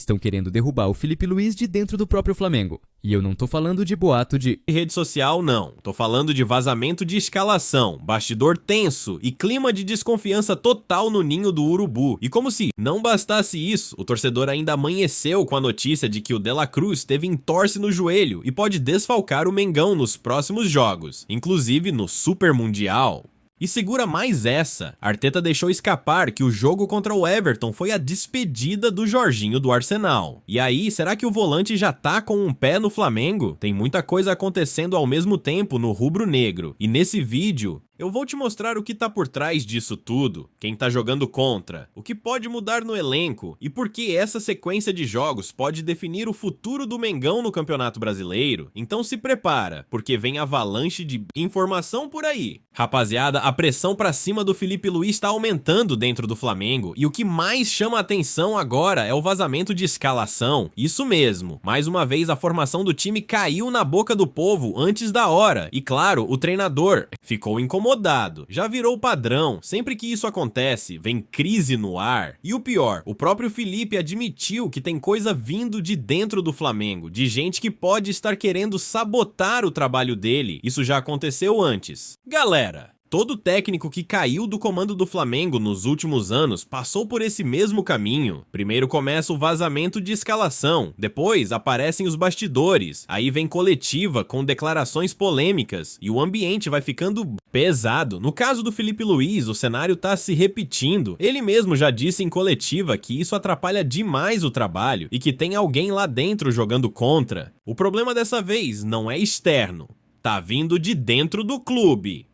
Estão querendo derrubar o Filipe Luís de dentro do próprio Flamengo. E eu não tô falando de boato de rede social, não. Tô falando de vazamento de escalação, bastidor tenso e clima de desconfiança total no ninho do urubu. E como se não bastasse isso, o torcedor ainda amanheceu com a notícia de que o De La Cruz teve entorse no joelho e pode desfalcar o Mengão nos próximos jogos, inclusive no Super Mundial. E segura mais essa, Arteta deixou escapar que o jogo contra o Everton foi a despedida do Jorginho do Arsenal. E aí, será que o volante já tá com um pé no Flamengo? Tem muita coisa acontecendo ao mesmo tempo no rubro-negro. E nesse vídeo, eu vou te mostrar o que tá por trás disso tudo, quem tá jogando contra, o que pode mudar no elenco e por que essa sequência de jogos pode definir o futuro do Mengão no Campeonato Brasileiro. Então se prepara, porque vem avalanche de informação por aí. Rapaziada, a pressão pra cima do Filipe Luís tá aumentando dentro do Flamengo e o que mais chama a atenção agora é o vazamento de escalação. Isso mesmo, mais uma vez a formação do time caiu na boca do povo antes da hora e claro, o treinador ficou incomodado. Já virou padrão, sempre que isso acontece, vem crise no ar. E o pior, o próprio Filipe admitiu que tem coisa vindo de dentro do Flamengo, de gente que pode estar querendo sabotar o trabalho dele. Isso já aconteceu antes. Galera, todo técnico que caiu do comando do Flamengo nos últimos anos passou por esse mesmo caminho. Primeiro começa o vazamento de escalação, depois aparecem os bastidores, aí vem coletiva com declarações polêmicas e o ambiente vai ficando pesado. No caso do Filipe Luís, o cenário tá se repetindo. Ele mesmo já disse em coletiva que isso atrapalha demais o trabalho e que tem alguém lá dentro jogando contra. O problema dessa vez não é externo, tá vindo de dentro do clube.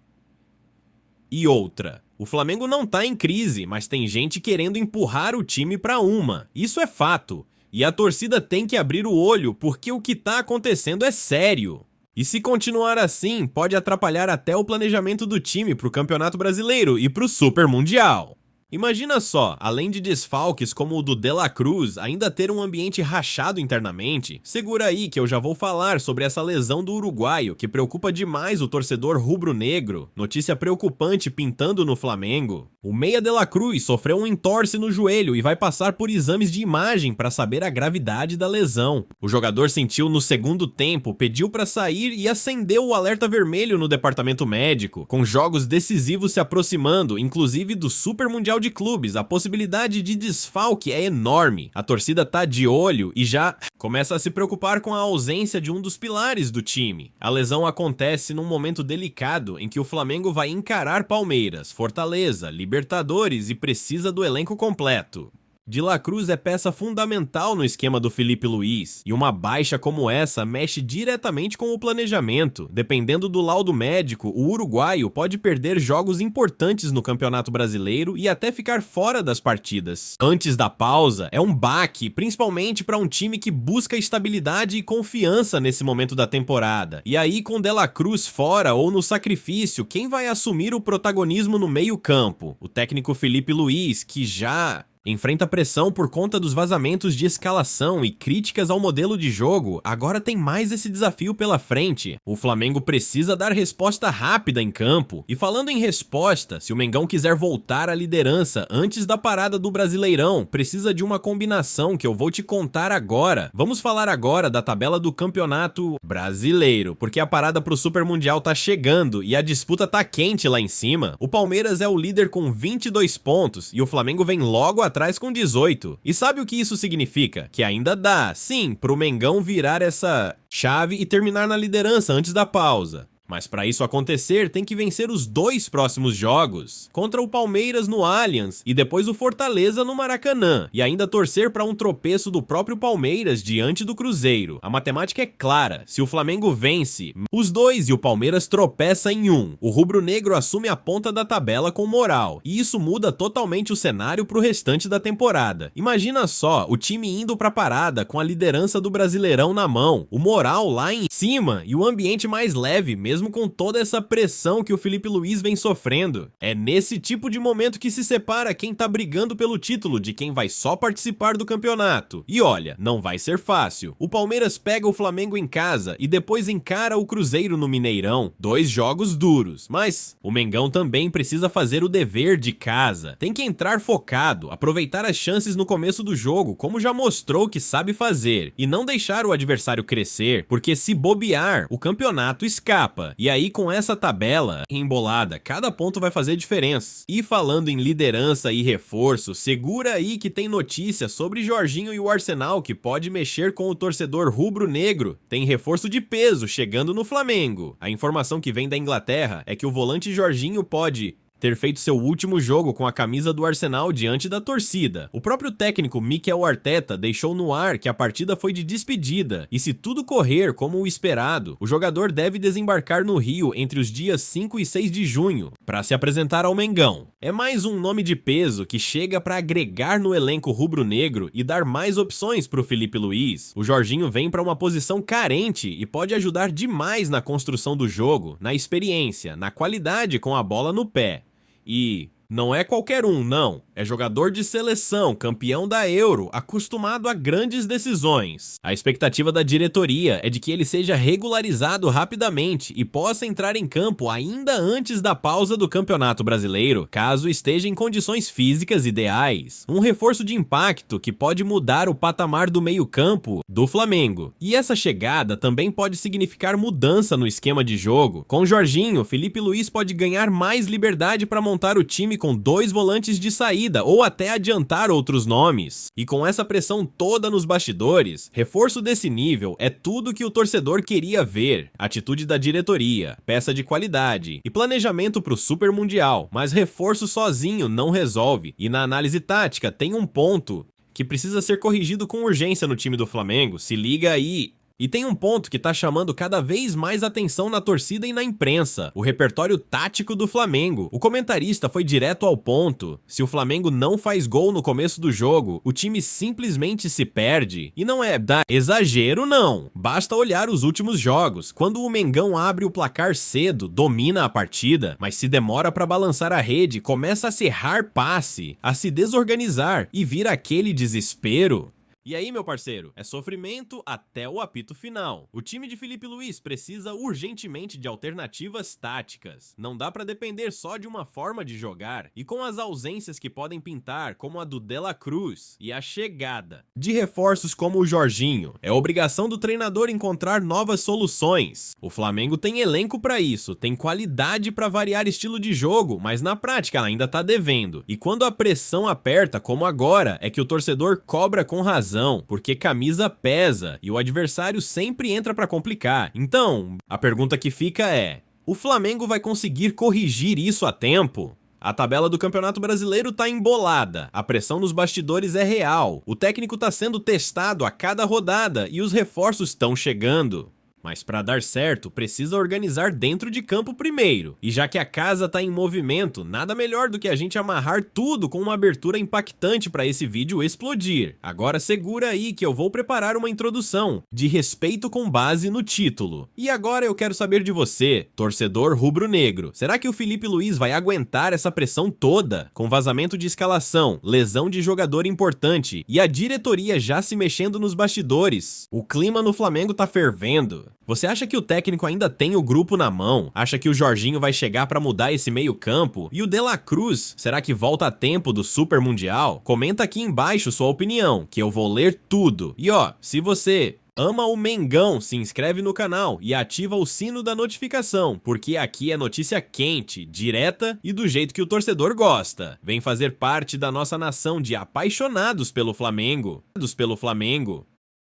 E outra, o Flamengo não tá em crise, mas tem gente querendo empurrar o time pra uma. Isso é fato. E a torcida tem que abrir o olho porque o que tá acontecendo é sério. E se continuar assim, pode atrapalhar até o planejamento do time pro Campeonato Brasileiro e pro Super Mundial. Imagina só, além de desfalques como o do De La Cruz, ainda ter um ambiente rachado internamente. Segura aí que eu já vou falar sobre essa lesão do uruguaio, que preocupa demais o torcedor rubro-negro. Notícia preocupante pintando no Flamengo. O meia De La Cruz sofreu um entorse no joelho e vai passar por exames de imagem para saber a gravidade da lesão. O jogador sentiu no segundo tempo, pediu para sair e acendeu o alerta vermelho no departamento médico. Com jogos decisivos se aproximando, inclusive do Super Mundial de Clubes, a possibilidade de desfalque é enorme. A torcida tá de olho e já começa a se preocupar com a ausência de um dos pilares do time. A lesão acontece num momento delicado em que o Flamengo vai encarar Palmeiras, Fortaleza, Libertadores e precisa do elenco completo. De La Cruz é peça fundamental no esquema do Filipe Luís, e uma baixa como essa mexe diretamente com o planejamento. Dependendo do laudo médico, o uruguaio pode perder jogos importantes no Campeonato Brasileiro e até ficar fora das partidas. Antes da pausa, é um baque, principalmente para um time que busca estabilidade e confiança nesse momento da temporada. E aí, com De La Cruz fora ou no sacrifício, quem vai assumir o protagonismo no meio-campo? O técnico Filipe Luís, que já enfrenta pressão por conta dos vazamentos de escalação e críticas ao modelo de jogo, agora tem mais esse desafio pela frente. O Flamengo precisa dar resposta rápida em campo. E falando em resposta, se o Mengão quiser voltar à liderança antes da parada do Brasileirão, precisa de uma combinação que eu vou te contar agora. Vamos falar agora da tabela do Campeonato Brasileiro, porque a parada pro Super Mundial tá chegando e a disputa tá quente lá em cima. O Palmeiras é o líder com 22 pontos e o Flamengo vem logo atrás com 18. E sabe o que isso significa? Que ainda dá, sim, pro Mengão virar essa chave e terminar na liderança antes da pausa. Mas para isso acontecer, tem que vencer os 2 próximos jogos, contra o Palmeiras no Allianz e depois o Fortaleza no Maracanã, e ainda torcer para um tropeço do próprio Palmeiras diante do Cruzeiro. A matemática é clara, se o Flamengo vence os 2 e o Palmeiras tropeça em 1, o rubro-negro assume a ponta da tabela com moral, e isso muda totalmente o cenário pro restante da temporada. Imagina só, o time indo pra parada com a liderança do Brasileirão na mão, o moral lá em cima e o ambiente mais leve, mesmo mesmo com toda essa pressão que o Felipe Luiz vem sofrendo. É nesse tipo de momento que se separa quem tá brigando pelo título de quem vai só participar do campeonato. E olha, não vai ser fácil. O Palmeiras pega o Flamengo em casa e depois encara o Cruzeiro no Mineirão. 2 jogos duros, mas o Mengão também precisa fazer o dever de casa. Tem que entrar focado, aproveitar as chances no começo do jogo, como já mostrou que sabe fazer, e não deixar o adversário crescer, porque se bobear, o campeonato escapa. E aí com essa tabela embolada, cada ponto vai fazer diferença. E falando em liderança e reforço, segura aí que tem notícia sobre Jorginho e o Arsenal que pode mexer com o torcedor rubro-negro. Tem reforço de peso chegando no Flamengo. A informação que vem da Inglaterra é que o volante Jorginho pode ter feito seu último jogo com a camisa do Arsenal diante da torcida. O próprio técnico Mikel Arteta deixou no ar que a partida foi de despedida, e se tudo correr como o esperado, o jogador deve desembarcar no Rio entre os dias 5 e 6 de junho, para se apresentar ao Mengão. É mais um nome de peso que chega para agregar no elenco rubro-negro e dar mais opções para o Felipe Luiz. O Jorginho vem para uma posição carente e pode ajudar demais na construção do jogo, na experiência, na qualidade com a bola no pé. E não é qualquer um, não. É jogador de seleção, campeão da Euro, acostumado a grandes decisões. A expectativa da diretoria é de que ele seja regularizado rapidamente e possa entrar em campo ainda antes da pausa do Campeonato Brasileiro, caso esteja em condições físicas ideais. Um reforço de impacto que pode mudar o patamar do meio-campo do Flamengo. E essa chegada também pode significar mudança no esquema de jogo. Com Jorginho, Felipe Luiz pode ganhar mais liberdade para montar o time com 2 volantes de saída, ou até adiantar outros nomes. E com essa pressão toda nos bastidores, reforço desse nível é tudo que o torcedor queria ver. Atitude da diretoria, peça de qualidade e planejamento pro Super Mundial, mas reforço sozinho não resolve. E na análise tática tem um ponto que precisa ser corrigido com urgência no time do Flamengo, se liga aí. E tem um ponto que tá chamando cada vez mais atenção na torcida e na imprensa: o repertório tático do Flamengo. O comentarista foi direto ao ponto. Se o Flamengo não faz gol no começo do jogo, o time simplesmente se perde. E não é da exagero, não. Basta olhar os últimos jogos. Quando o Mengão abre o placar cedo, domina a partida, mas se demora pra balançar a rede, começa a serrar passe, a se desorganizar e vira aquele desespero. E aí, meu parceiro, é sofrimento até o apito final. O time de Felipe Luiz precisa urgentemente de alternativas táticas. Não dá pra depender só de uma forma de jogar. E com as ausências que podem pintar, como a do De La Cruz, e a chegada de reforços como o Jorginho, é obrigação do treinador encontrar novas soluções. O Flamengo tem elenco pra isso, tem qualidade pra variar estilo de jogo, mas na prática ainda tá devendo. E quando a pressão aperta, como agora, é que o torcedor cobra com razão, porque camisa pesa e o adversário sempre entra pra complicar. Então, a pergunta que fica é: o Flamengo vai conseguir corrigir isso a tempo? A tabela do Campeonato Brasileiro tá embolada, a pressão nos bastidores é real, o técnico tá sendo testado a cada rodada e os reforços estão chegando. Mas para dar certo, precisa organizar dentro de campo primeiro. E já que a casa tá em movimento, nada melhor do que a gente amarrar tudo com uma abertura impactante para esse vídeo explodir. Agora segura aí que eu vou preparar uma introdução de respeito com base no título. E agora eu quero saber de você, torcedor rubro-negro. Será que o Felipe Luiz vai aguentar essa pressão toda? Com vazamento de escalação, lesão de jogador importante e a diretoria já se mexendo nos bastidores, o clima no Flamengo tá fervendo. Você acha que o técnico ainda tem o grupo na mão? Acha que o Jorginho vai chegar pra mudar esse meio campo? E o De La Cruz, será que volta a tempo do Super Mundial? Comenta aqui embaixo sua opinião, que eu vou ler tudo. E ó, se você ama o Mengão, se inscreve no canal e ativa o sino da notificação, porque aqui é notícia quente, direta e do jeito que o torcedor gosta. Vem fazer parte da nossa nação de apaixonados pelo Flamengo.